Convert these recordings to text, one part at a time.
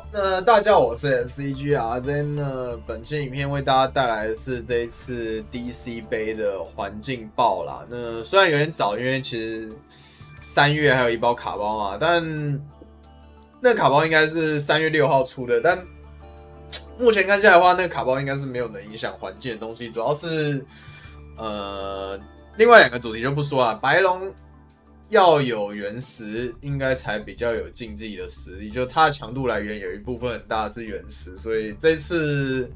那大家好，我是 FCGRZ 呢。本期影片为大家带来的是这一次 DC 杯的环境爆啦。那虽然有点早，因为其实3月还有一包卡包嘛，但那个卡包应该是3月6号出的。但目前看下来的话，那个卡包应该是没有能影响环境的东西，主要是另外2个主题就不说了，白龙。要有原石，应该才比较有竞技的实力。就它的强度来源有一部分很大是原石，所以这次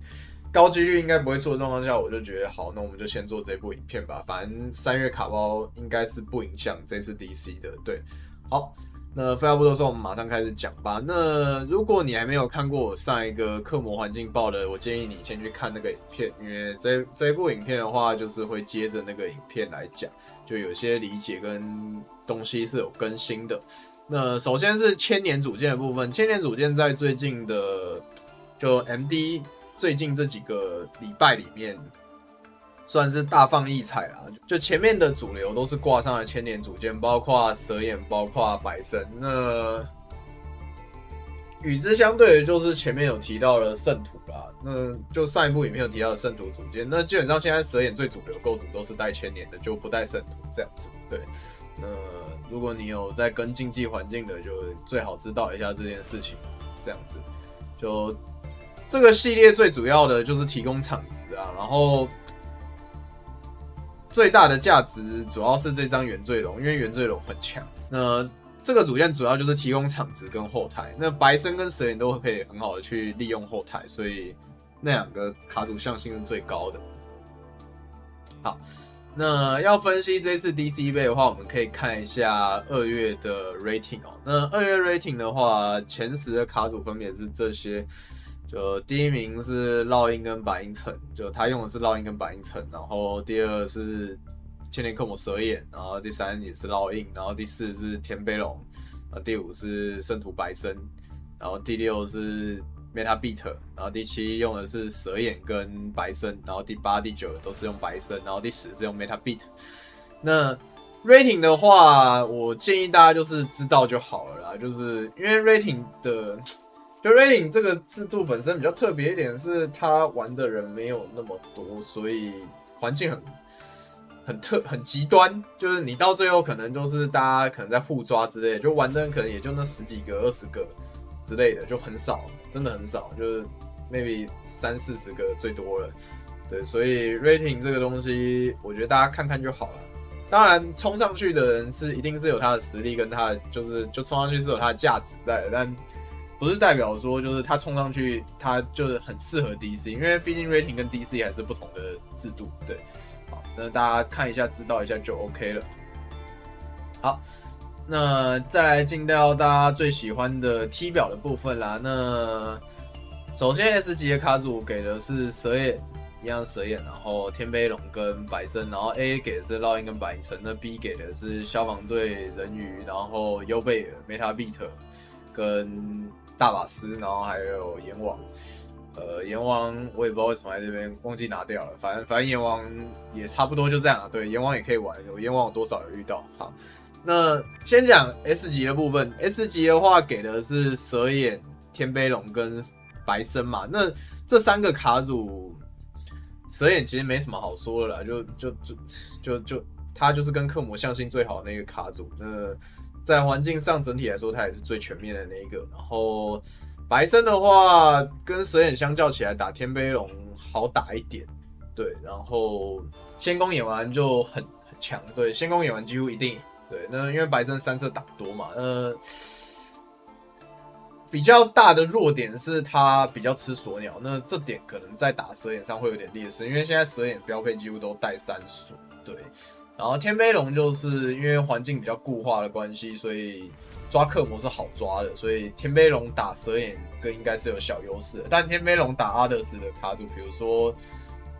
高几率应该不会错的状况下，我就觉得好，那我们就先做这部影片吧。反正3月卡包应该是不影响这次 DC 的。对，好，那废话不多说，我们马上开始讲吧。那如果你还没有看过我上一个刻模环境报的，我建议你先去看那个影片，因为这一部影片的话，就是会接着那个影片来讲。就有些理解跟东西是有更新的。那首先是千年组件的部分，千年组件在最近的就 MD 最近这几个礼拜里面，算是大放异彩啦。就前面的主流都是挂上了千年组件，包括蛇眼，包括白身。那与之相对的就是前面有提到的圣徒啦，那就上一部影片有提到的圣徒组件，那基本上现在蛇眼最主流构筑都是带千年的，就不带圣徒这样子。对，那如果你有在跟竞技环境的，就最好知道一下这件事情。这样子，就这个系列最主要的就是提供场值啊，然后最大的价值主要是这张原罪龙，因为原罪龙很强。那这个组件主要就是提供场子跟后台，那白身跟蛇眼都可以很好的去利用后台，所以那2个卡组象性是最高的。好，那要分析这次 DC 杯的话，我们可以看一下2月的 rating 哦。那2月 rating 的话，前10的卡组分别是这些，就第1名是烙印跟白银城，就他用的是烙印跟白银城，然后第2是千年克魔蛇眼，然后第3也是烙印，然后第4是天杯龙，第5是圣徒白身，然后第6是 Meta Beat， 然后第7用的是蛇眼跟白身，然后第8、第9都是用白身，然后第10是用 Meta Beat。那 rating 的话，我建议大家就是知道就好了啦，就是因为 rating 的。就 rating 这个制度本身比较特别一点，是它玩的人没有那么多，所以环境很极端，就是你到最后可能就是大家可能在互抓之类的，就玩的人可能也就那10几个、20个之类的，就很少，真的很少，就是 maybe 30、40个最多了。对，所以 rating 这个东西，我觉得大家看看就好了。当然，冲上去的人一定是有他的实力跟他的就冲上去是有他的价值在的，但不是代表说就是他冲上去他就是很适合 DC， 因为毕竟 rating 跟 DC 还是不同的制度。对，好，那大家看一下知道一下就 OK 了。好，那再来进到大家最喜欢的 T 表的部分啦。那首先 S 级的卡组给的是蛇眼，一样蛇眼，然后天杯龙跟白身，然后 A 给的是烙印跟白银城，那 B 给的是消防队人鱼，然后优贝尔、Meta Beat 跟大法师，然后还有阎王。阎王我也不知道为什么在这边忘记拿掉了，反正阎王也差不多就这样啊。对，阎王也可以玩，阎王有多少有遇到。好，那先讲 S 级的部分。S 级的话给的是蛇眼、天杯龙跟白身嘛。那这3个卡组，蛇眼其实没什么好说的啦，就它就是跟克魔象性最好的那个卡组。那在环境上整体来说，它也是最全面的那一个。然后白身的话，跟蛇眼相较起来，打天杯龙好打一点。对，然后仙宫演完就很强。对，仙宫演完几乎一定赢。对，那因为白身3色打多嘛，比较大的弱点是它比较吃锁鸟，那这点可能在打蛇眼上会有点劣势，因为现在蛇眼标配几乎都带3锁。对。然后天杯龙就是因为环境比较固化的关系，所以抓克魔是好抓的，所以天杯龙打蛇眼更应该是有小优势的。但天杯龙打阿德斯的卡组，比如说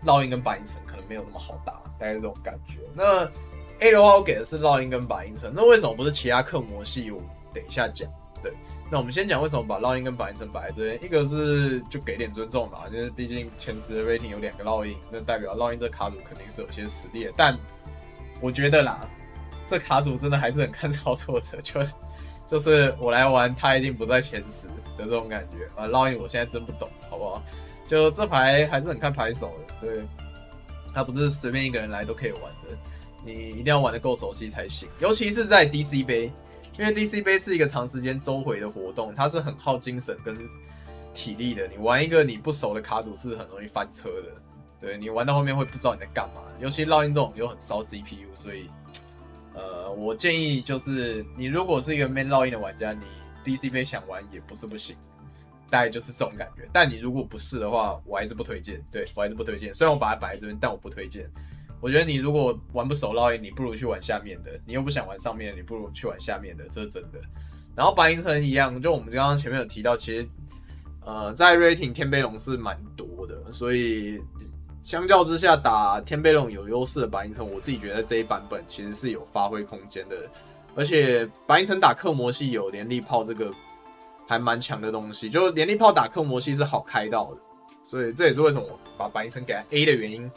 烙印跟白银城，可能没有那么好打，大概是这种感觉。那 A 的话，我给的是烙印跟白银城，那为什么不是其他克魔系？我等一下讲。对，那我们先讲为什么把烙印跟白银城摆在这边。一个是就给点尊重嘛，因为毕竟前10的 rating 有2个烙印，那代表烙印这卡组肯定是有些实力的，但我觉得啦，这卡组真的还是很看操作者，就是我来玩，他一定不在前10的这种感觉啊。烙印我现在真不懂，好不好？就这牌还是很看牌手的，对，他不是随便一个人来都可以玩的，你一定要玩得够熟悉才行。尤其是在 DC 杯，因为 DC 杯是一个长时间周回的活动，它是很耗精神跟体力的。你玩一个你不熟的卡组是很容易翻车的，对你玩到后面会不知道你在干嘛。尤其烙印这种又很烧 CPU， 所以我建议就是你如果是一个 main 烙印的玩家，你 DC 杯想玩也不是不行。大概就是这种感觉，但你如果不是的话，我还是不推荐。对，我还是不推荐。虽然我把它摆在这边，但我不推荐。我觉得你如果玩不熟烙印，你不如去玩下面的；你又不想玩上面的，你不如去玩下面的，这是真的。然后白银城一样，就我们刚刚前面有提到，其实在 rating 天贝龙是蛮多的，所以相较之下打天贝龙有优势的白银城，我自己觉得这一版本其实是有发挥空间的。而且白银城打克魔系有连力炮这个。还蛮强的东西，就连力炮打克魔系是好开到的，所以这也是为什么我把白银城给 A 的原因。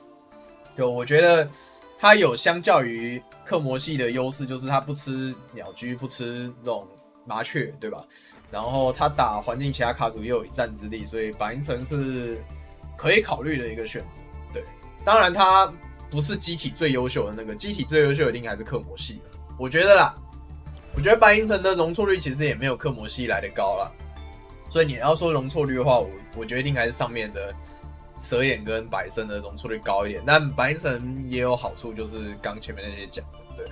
就我觉得它有相较于克魔系的优势，就是它不吃鸟居，不吃那种麻雀，对吧？然后它打环境其他卡组也有一战之力，所以白银城是可以考虑的一个选择。对，当然它不是机体最优秀的那个，机体最优秀一定还是克魔系的，我觉得啦。我觉得白银城的容错率其实也没有克魔系来的高啦，所以你要说容错率的话，我觉得一定还是上面的蛇眼跟百胜的容错率高一点。但白银城也有好处，就是刚前面那些讲的，对，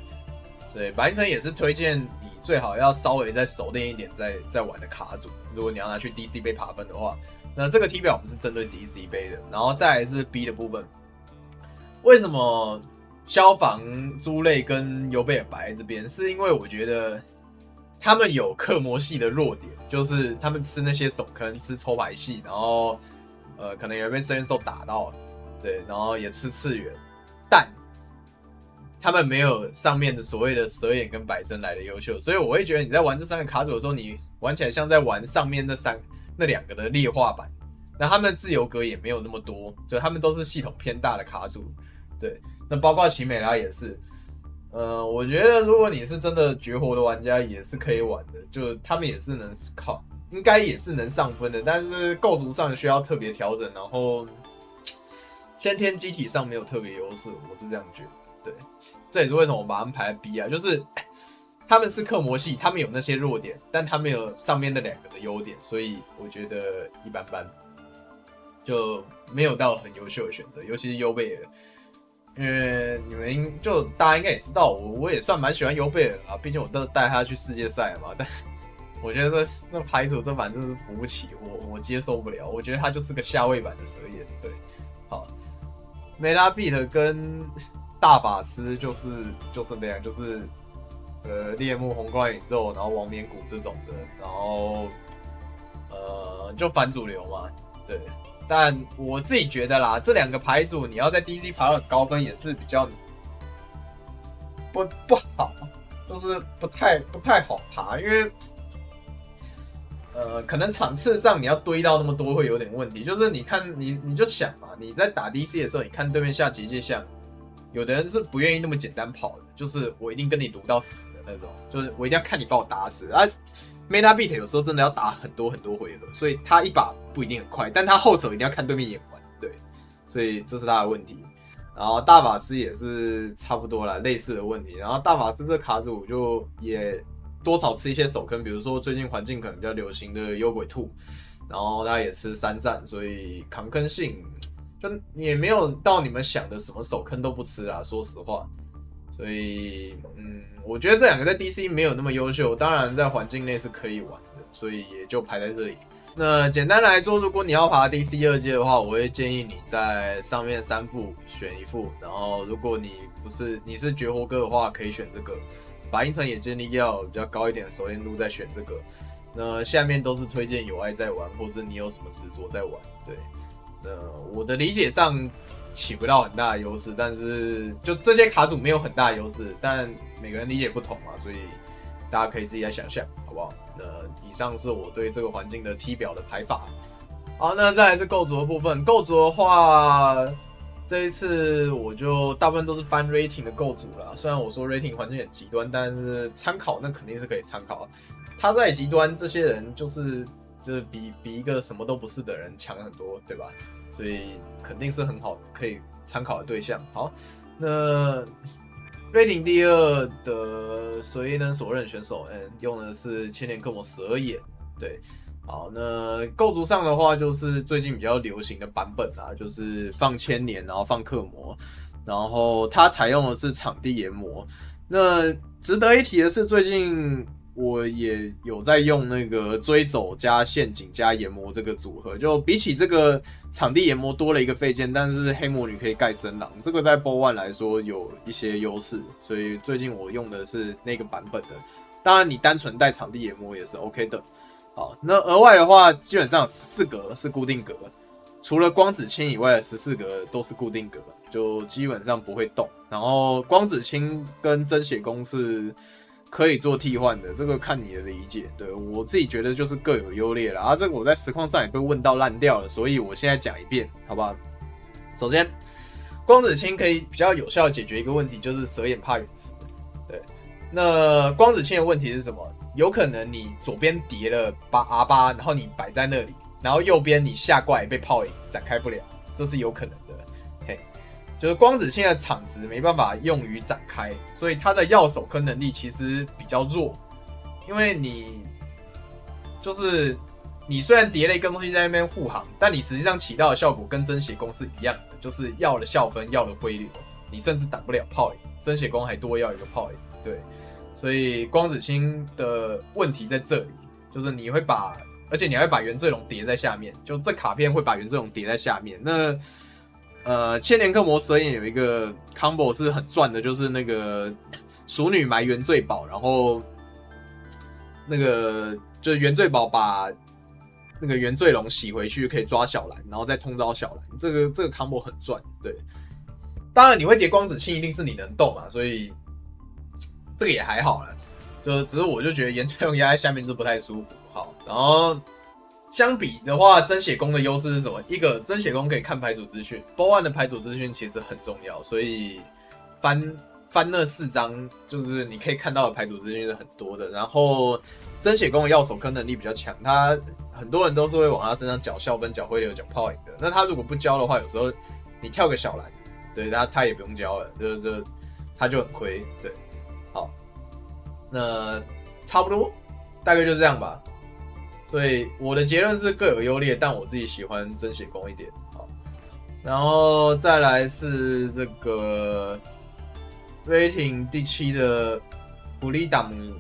所以白银城也是推荐你最好要稍微再熟练一点再玩的卡组。如果你要拿去 DC 杯爬分的话，那这个题表我们是针对 DC 杯的，然后再来是 B 的部分，为什么？消防、猪类跟尤贝尔白这边，是因为我觉得他们有克魔系的弱点，就是他们吃那些手坑，吃抽牌系，然后可能有被深渊兽打到，对，然后也吃次元，但他们没有上面的所谓的蛇眼跟百胜来的优秀，所以我会觉得你在玩这3个卡组的时候，你玩起来像在玩上面那2个的劣化版，那他们的自由格也没有那么多，就他们都是系统偏大的卡组，对。那包括奇美拉也是，我觉得如果你是真的绝活的玩家，也是可以玩的，就他们也是能靠，应该也是能上分的，但是构筑上需要特别调整，然后先天机体上没有特别优势，我是这样觉得。对，这也是为什么我把他们排在 B 啊，就是他们是克魔系，他们有那些弱点，但他们有上面那2个的优点，所以我觉得一般般，就没有到很优秀的选择，尤其是尤贝尔。因为你们就大家应该也知道，我也算蛮喜欢尤贝尔啊，毕竟我都带他去世界赛嘛。但我觉得那牌组这版真是扶不起，我接受不了。我觉得他就是个下位版的蛇眼。对，好，梅拉比特跟大法师就是那样，就是猎木红光宇宙，然后王冕谷这种的，然后就反主流嘛，对。但我自己觉得啦，这2个牌组你要在 DC 爬到高分也是比较不好，就是不太好爬，因为可能场次上你要堆到那么多会有点问题。就是你看你就想嘛，你在打 DC 的时候，你看对面下结界像，有的人是不愿意那么简单跑的，就是我一定跟你撸到死的那种，就是我一定要看你把我打死啊。Meta Beat 有时候真的要打很多回合，所以他一把不一定很快，但他后手一定要看对面演完，对，所以这是他的问题。然后大法师也是差不多啦，类似的问题。然后大法师这卡组就也多少吃一些手坑，比如说最近环境可能比较流行的幽鬼兔，然后他也吃3战，所以扛坑性就也没有到你们想的什么手坑都不吃啊，说实话。所以我觉得这2个在 DC 没有那么优秀，当然在环境内是可以玩的，所以也就排在这里。那简单来说，如果你要爬 DC 2阶的话，我会建议你在上面3副选1副，然后如果你是绝活哥的话，可以选这个。白银城也建议要比较高一点的熟练度再选这个。那下面都是推荐有爱在玩，或是你有什么执着在玩。对，那我的理解上起不到很大的优势，但是就这些卡组没有很大的优势，但每个人理解不同嘛，所以大家可以自己来想象，好不好？那以上是我对这个环境的T表的排法。好，那再来是构筑的部分。构筑的话，这一次我就大部分都是搬 rating 的构筑啦。虽然我说 rating 环境很极端，但是参考那肯定是可以参考。他在极端这些人就是比一个什么都不是的人强很多，对吧？所以肯定是很好可以参考的对象。好，那 rating 第2的谁能所任选手，用的是千年克魔蛇眼，对。好，那构筑上的话，就是最近比较流行的版本啦，就是放千年，然后放克魔，然后它采用的是场地研磨。那值得一提的是，最近我也有在用那个追走加陷阱加研磨这个组合，就比起这个场地研磨多了一个废件，但是黑魔女可以盖森狼，这个在 BO1 来说有一些优势，所以最近我用的是那个版本的。当然，你单纯带场地研磨也是 OK 的。好，那额外的话，基本上14格是固定格，除了光子清以外的14格都是固定格，就基本上不会动。然后光子清跟真血弓是可以做替换的，这个看你的理解。对，我自己觉得就是各有优劣啦。这个我在实况上也被问到烂掉了，所以我现在讲一遍，好不好？首先，光子清可以比较有效的解决一个问题，就是蛇眼怕陨石。对，那光子清的问题是什么？有可能你左边叠了R8，然后你摆在那里，然后右边你下怪被炮影展开不了，这是有可能的。嘿，就是光子清的场值没办法用于展开，所以它的要手坑能力其实比较弱，因为你虽然叠了一个东西在那边护航，但你实际上起到的效果跟真血弓是一样的，就是要了校分，要了灰流，你甚至挡不了炮影，真血弓还多要一个炮影，对。所以光子清的问题在这里，就是而且你还会把原罪龙叠在下面，就这卡片会把原罪龙叠在下面。那千年克魔蛇眼有一个 combo 是很赚的，就是那个熟女埋原罪宝，然后那个就是原罪宝把那个原罪龙洗回去，可以抓小蓝，然后再通招小蓝，这个 combo 很赚。对，当然你会叠光子清，一定是你能动嘛，所以。这个也还好啦，就只是我就觉得原罪龙压在下面就是不太舒服。好，然后相比的话，真血弓的优势是什么？一个真血弓可以看牌组资讯 ，BO1 的牌组资讯其实很重要，所以翻那4张，就是你可以看到的牌组资讯是很多的。然后真血弓的要手坑能力比较强，他很多人都是会往他身上缴校分、缴灰流、缴炮影的。那他如果不交的话，有时候你跳个小蓝，对他也不用交了，就他就很亏，对。好，那差不多，大概就这样吧。所以我的结论是各有优劣，但我自己喜欢真血弓一点。好，然后再来是这个 rating 第7的普利达姆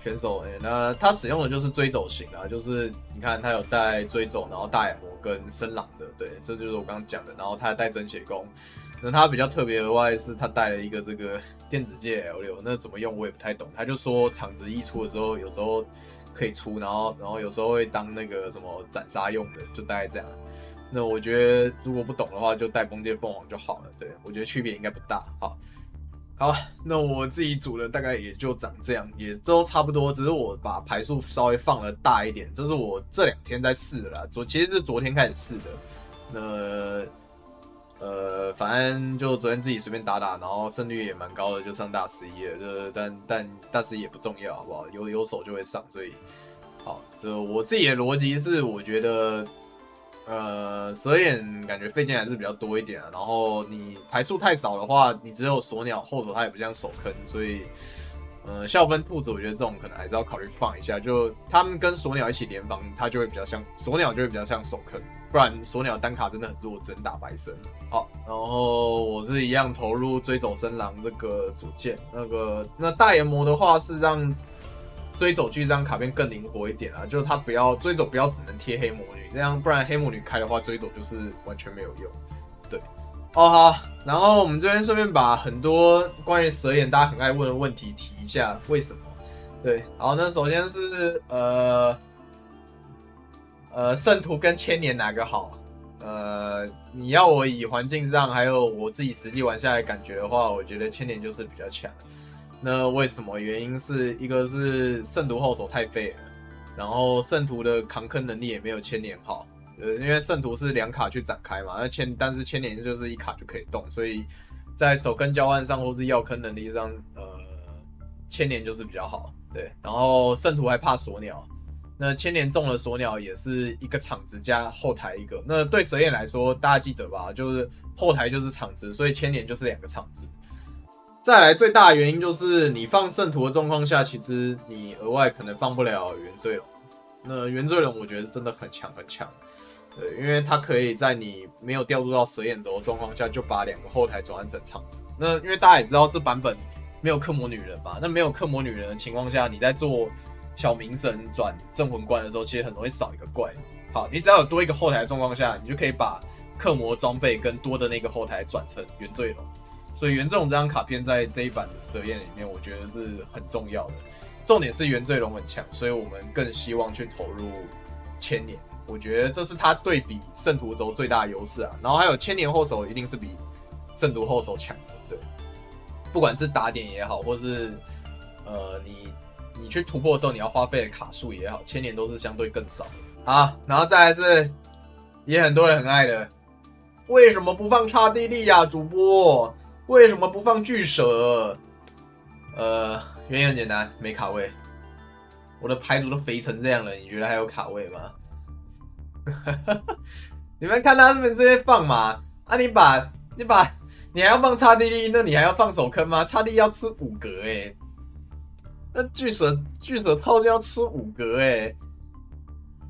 选手，那他使用的就是追走型啦，就是你看他有带追走，然后大眼魔跟深狼的，对，这就是我刚刚讲的。然后他带真血弓。那他比较特别额外是，他带了一个这个电子界 L6，那怎么用我也不太懂。他就说场值一出的时候，有时候可以出，然后有时候会当那个什么斩杀用的，就大概这样。那我觉得如果不懂的话，就带崩界凤凰就好了。对，我觉得区别应该不大。好，那我自己组的大概也就长这样，也都差不多，只是我把牌数稍微放了大一点，这是我这2天在试的啦。其实是昨天开始试的。反正就昨天自己随便打，然后胜率也蛮高的，就上大11了。但大11也不重要，好不好？有手就会上，所以好，就我自己的逻辑是，我觉得蛇眼感觉废件还是比较多一点啊。然后你牌数太少的话，你只有锁鸟后手，它也不像手坑，所以校分兔子，我觉得这种可能还是要考虑放一下。就他们跟锁鸟一起联防，它就会比较像锁鸟，就会比较像手坑。不然锁鸟单卡真的很弱，只能打白身。好，然后我是一样投入追走深狼这个组件。那大研磨的话是让追走剧这张卡片更灵活一点啊，就他追走不要只能贴黑魔女，这样不然黑魔女开的话，追走就是完全没有用。对，好，然后我们这边顺便把很多关于蛇眼大家很爱问的问题提一下，为什么？对，好，那首先是圣徒跟千年哪个好？你要我以环境上还有我自己实际玩下来感觉的话，我觉得千年就是比较强。那为什么？原因是一个是圣徒后手太废了，然后圣徒的扛坑能力也没有千年好。因为圣徒是2卡去展开嘛，但是千年就是1卡就可以动，所以在手坑交换上或是药坑能力上，千年就是比较好。对，然后圣徒还怕锁鸟，那千年中了锁鸟也是一个场子加后台一个。那对蛇眼来说，大家记得吧？就是后台就是场子，所以千年就是2个场子。再来最大的原因就是你放圣徒的状况下，其实你额外可能放不了原罪龙。那原罪龙我觉得真的很强很强，对，因为它可以在你没有调度到蛇眼轴的状况下，就把2个后台转换成场子。那因为大家也知道这版本没有克魔女人嘛，那没有克魔女人的情况下，你在做小冥神转镇魂官的时候，其实很容易少一个怪。好，你只要有多一个后台的状况下，你就可以把克魔装备跟多的那个后台转成原罪龙。所以原罪龙这张卡片在这一版的蛇焰里面，我觉得是很重要的。重点是原罪龙很强，所以我们更希望去投入千年。我觉得这是他对比圣徒轴最大的优势啊。然后还有千年后手一定是比圣徒后手强的，对。不管是打点也好，或是你去突破的时候你要花费的卡数也好，千年都是相对更少的。好，然后再来是也很多人很爱的，为什么不放叉地利呀，主播？为什么不放巨蛇？原因很简单，没卡位。我的牌组都肥成这样了，你觉得还有卡位吗？你们看他们这些放嘛？啊，你还要放叉地利，那你还要放手坑吗？叉地利要吃5格那巨蛇套件要吃5格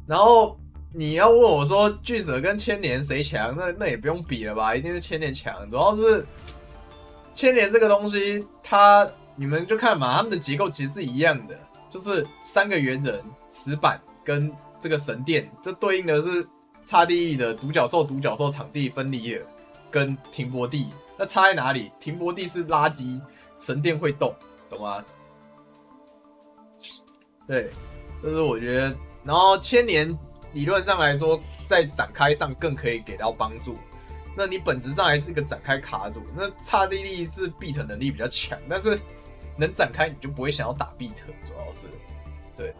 然后你要问我说巨蛇跟千年谁强？那也不用比了吧，一定是千年强。主要是千年这个东西，你们就看嘛，他们的结构其实是一样的，就是3个猿人、石板跟这个神殿，这对应的是叉地狱的独角兽场地分离了，跟停泊地。那差在哪里？停泊地是垃圾，神殿会动，懂吗？对，这是我觉得。然后千年理论上来说，在展开上更可以给到帮助。那你本质上还是一个展开卡组，那叉地利是 beat 能力比较强，但是能展开你就不会想要打 beat， 主要是对。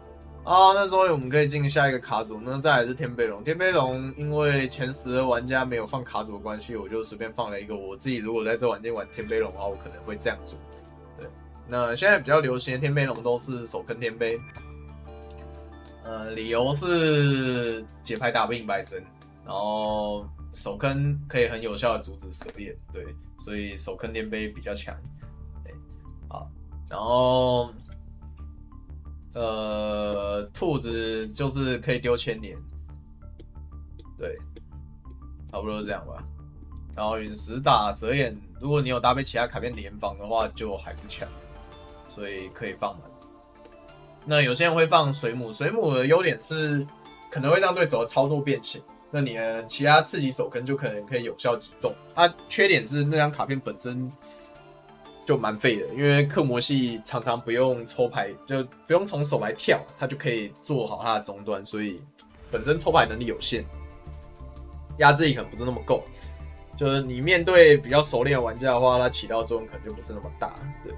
那终于我们可以进下一个卡组，那再来是天杯龙。天杯龙因为前12玩家没有放卡组的关系，我就随便放了一个。我自己如果在这玩间玩天杯龙的话，我可能会这样做。对，那现在比较流行的天杯龙都是手坑天杯，理由是解牌打不赢白神，然后手坑可以很有效的阻止蛇眼，对，所以手坑天杯比较强。对，好，然后兔子就是可以丢千年，对，差不多是这样吧。然后陨石打蛇眼，如果你有搭配其他卡片联防的话，就还是强，所以可以放满。那有些人会放水母，水母的优点是可能会让对手的操作变形，那你的其他刺激手坑就可能可以有效击中。缺点是那张卡片本身就蛮废的，因为克魔系常常不用抽牌，就不用从手牌跳，它就可以做好它的终端，所以本身抽牌能力有限，压制力可能不是那么够。就是你面对比较熟练的玩家的话，它起到的作用可能就不是那么大。对。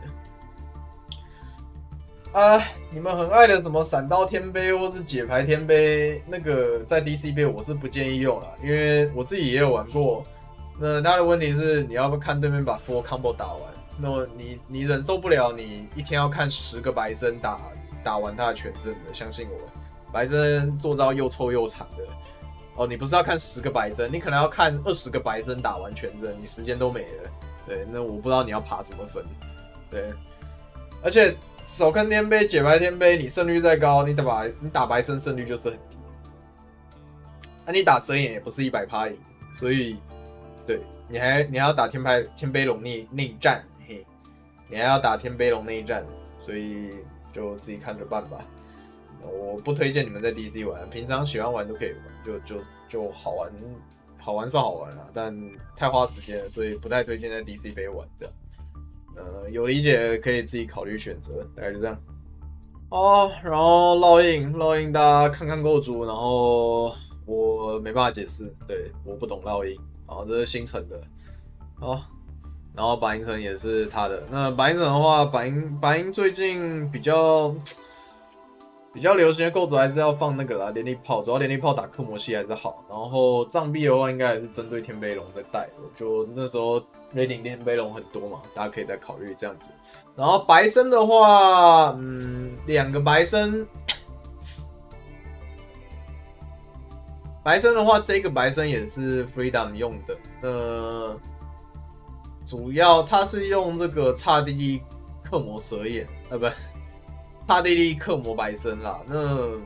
你们很爱的什么闪刀天杯或是解牌天杯，那个在 DC 杯我是不建议用啦，因为我自己也有玩过。那它的问题是你要不看对面把 full combo 打完，那你忍受不了，你一天要看10个白身打完他的全阵的，相信我，白身做招又臭又长的。你不是要看10个白身，你可能要看20个白身打完全阵，你时间都没了。对，那我不知道你要爬什么分。对，而且手坑天杯、解牌天杯，你胜率再高，你打白身胜率就是很低。你打蛇眼也不是100%赢，所以对你还要打天杯龙内战，嘿，你还要打天杯龙内战，所以就自己看着办吧。我不推荐你们在 DC 玩，平常喜欢玩都可以玩，就好玩是好玩啦，但太花时间了，所以不太推荐在 DC 杯玩这样。有理解可以自己考虑选择，大概就这样。然后烙印大家看看构筑，然后我没办法解释，对，我不懂烙印，这是星辰的，然后白银城也是他的。那白银城的话，白银最近比较比较流行的构筑还是要放那个啦，连力炮，主要连力炮打克魔系还是好。然后藏币的话，应该还是针对天杯龙在带的，就那时候雷霆天杯龙很多嘛，大家可以再考虑这样子。然后白身的话，2个白身，白身的话，这个白身也是 Freedom 用的，主要它是用这个刹帝利克魔蛇眼，不。刹帝利克魔白身啦，那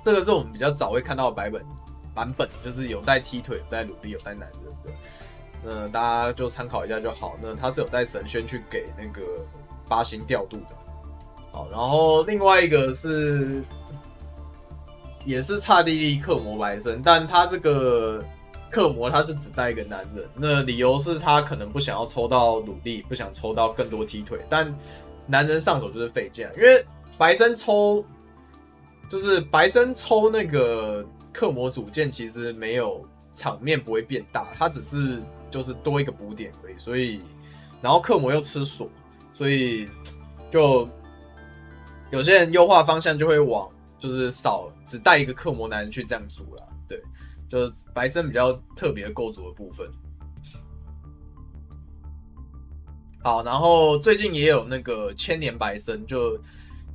这个是我们比较早会看到的版本，就是有带踢腿、有带努力、有带男人的，那大家就参考一下就好。那它是有带神轩去给那个8星调度的，好，然后另外一个是也是刹帝利克魔白身，但他这个克魔他是只带一个男人，那理由是他可能不想要抽到努力，不想抽到更多踢腿，但男人上手就是废件，因为白身抽那个克魔主剑，其实没有场面不会变大，它只是就是多一个补点而已，所以然后克魔又吃锁，所以就有些人优化方向就会往就是只带一个克魔男人去这样组啦，对，就是白身比较特别构筑的部分。好，然后最近也有那个千年白身，就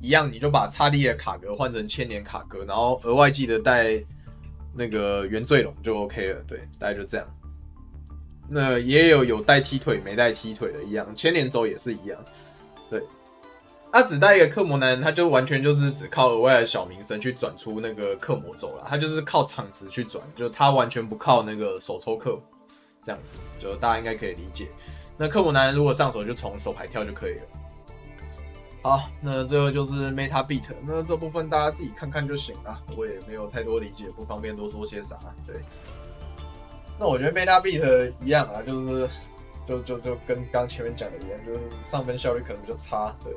一样，你就把刹帝利的卡格换成千年卡格，然后额外记得带那个原罪龙就 OK 了，对，大概就这样。那也有带踢腿没带踢腿的一样，千年轴也是一样，对。他只带一个克魔男人，他就完全就是只靠额外的小名声去转出那个克魔轴啦，他就是靠场子去转，就他完全不靠那个手抽克魔这样子，就大家应该可以理解。那克魔男人如果上手就从手牌跳就可以了。好，那最后就是 Meta Beat， 那这部分大家自己看看就行了，我也没有太多理解，不方便多说些啥。对，那我觉得 Meta Beat 一样啊，就跟刚前面讲的一样，就是上分效率可能比较差，对，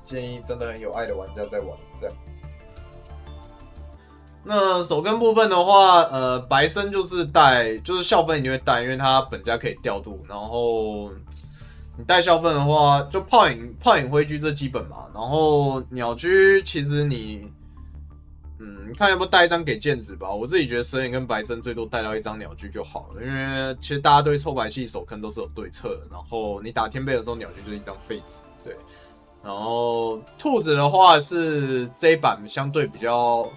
建议真的很有爱的玩家在玩这样。那手跟部分的话，白身就是校分一定会带，因为它本家可以调度。然后你带校分的话，就泡影灰居这基本嘛。然后鸟居其实你看要不要带一张给剑子吧。我自己觉得蛇眼跟白身最多带到一张鸟居就好了，因为其实大家对抽白系手坑都是有对策的。然后你打天贝的时候，鸟居就是一张废纸，对。然后兔子的话是这一版相对比较。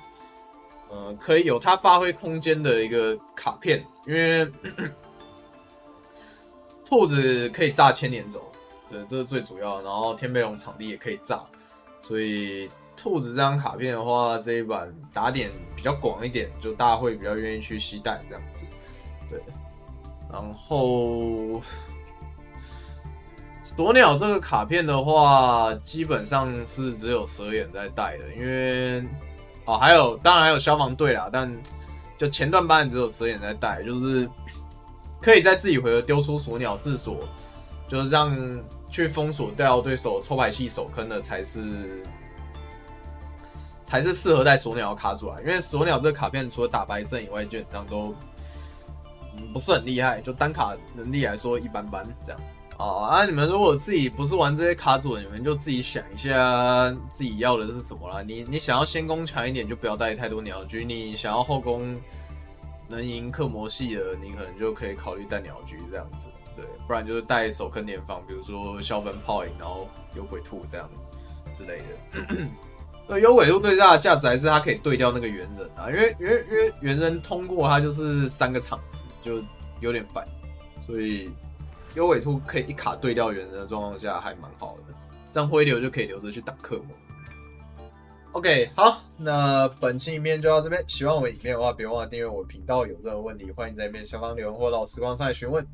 可以有它发挥空间的一个卡片，因为兔子可以炸千年轴，这是最主要的。然后天贝龙场地也可以炸，所以兔子这张卡片的话，这一版打点比较广一点，就大家会比较愿意去携带这样子。对，然后锁鸟这个卡片的话，基本上是只有蛇眼在带的，因为。当然还有消防队啦，但就前段班只有蛇眼在带，就是可以在自己回合丢出锁鸟自锁，就是让去封锁掉对手抽牌系手坑的才是适合带锁鸟卡出来，因为锁鸟这个卡片除了打白胜以外，基本上都不是很厉害，就单卡能力来说一般般这样。你们如果自己不是玩这些卡组的，你们就自己想一下自己要的是什么啦。你想要先攻强一点，就不要带太多鸟居；你想要后攻能赢克魔系的，你可能就可以考虑带鸟居这样子。对，不然就是带手坑连放，比如说消分泡影，然后有鬼兔这样之类的。对，有鬼兔对它的价值还是它可以对掉那个猿人啊，因为猿人通过它就是3个场子，就有点烦，所以。有尾兔可以一卡对掉猿人的状况下还蛮好的，这样灰流就可以留着去挡克魔。OK， 好，那本期影片就到这边。喜欢我们影片的话，别忘了订阅我的频道。有任何问题，欢迎在影片下方留言或到时光上来询问。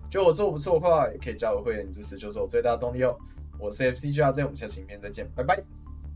觉得我做不错的话，也可以加入会员支持，就是我最大的动力哦。我是 FCGRZ，我们下期影片再见，拜拜。